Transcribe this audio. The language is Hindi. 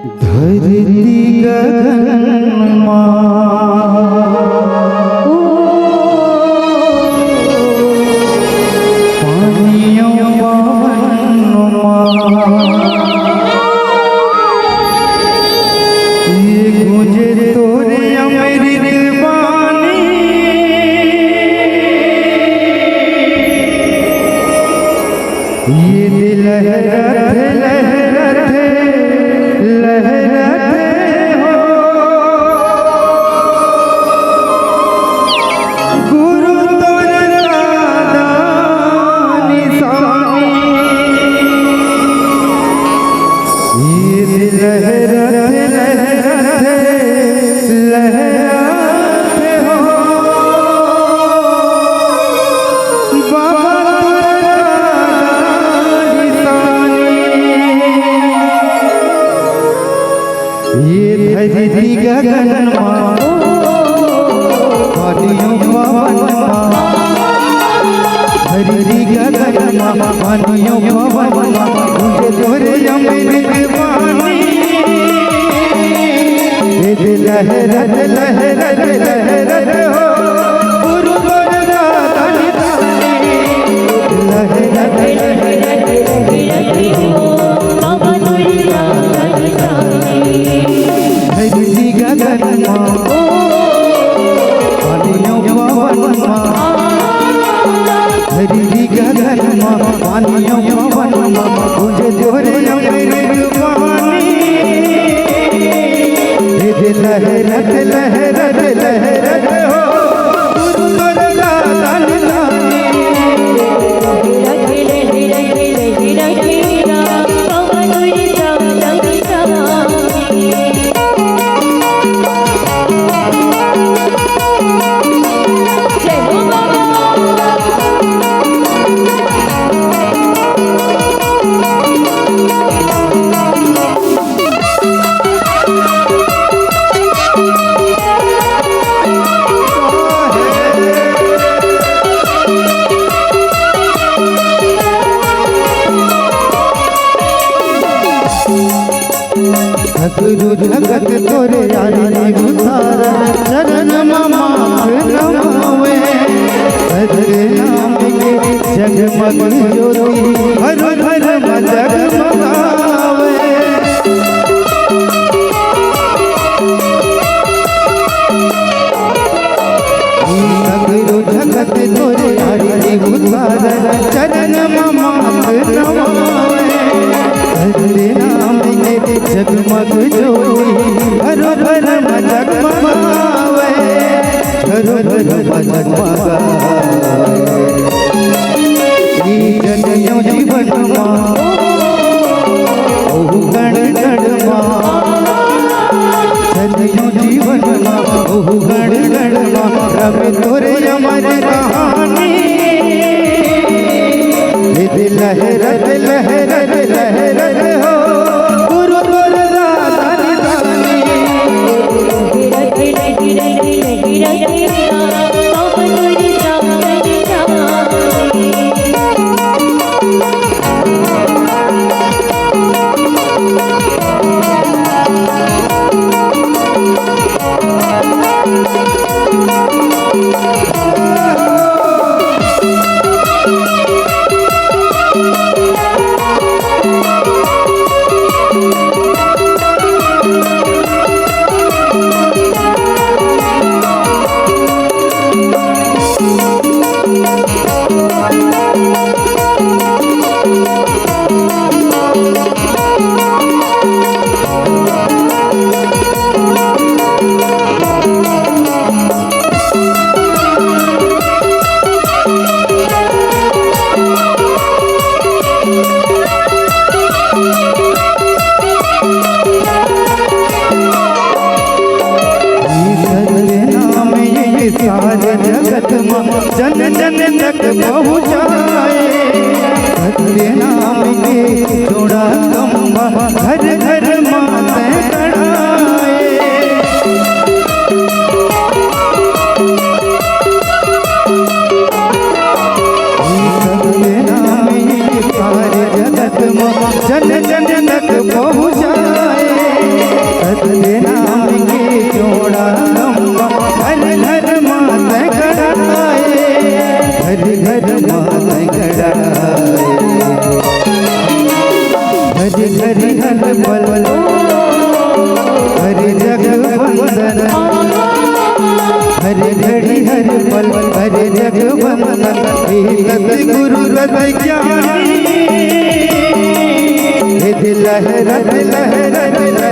धरती गगन पानियों ये गूंजे तोरे अमृत वाणी, ये दिल लहराते लहराते लहराते हो गुरु तोरे दादा निशानी, ये दिल लहराते लहराते लहराते हो बाबा तोरे दादा निशानी। ये धरती गगन पानियों पवन धरती गगन पानियों पवन मुझे तोरे अमृत वाणी, ये लहरत लहरत लहरत हो गुरु तोरे दादा निशानी, लहरत लहरत लहरत हो बाबा तोरे दादा निशानी। धरती गगन पानियों पवन धरती गगन पानियों पवन मुझे तोरे अमृत वाणी, ये लहरत लहरत लहरत हो गुरु तोरे दादा निशानी। गुरु जगत तोरे आरती उतार चरण नमावे, तेरे नाम के जगमग ज्योति हर हर जगमगावे। गुरु जगत तोरे आरती उतार चरण नमावे, तेरे नाम के जगमग ज्योति हर हर जगमगावे, हर हर जगमगावे। जगयो जीवन ओहु गण गण जगयो जीवन ओहु गण गण रब तोरे अमर कहानी, ये लहरत लहरत लहरत हो गुरु तोरे दादा निशानी। सारे जगत जन जन तक पहुँचाए, तेरे नाम के जोड़ा खंभा घर घर माते चढ़ाए। तेरे नाम के सारे जगत जन जन तक पहुँचाए, सतगुरु रत ज्ञानी लहरत लहरत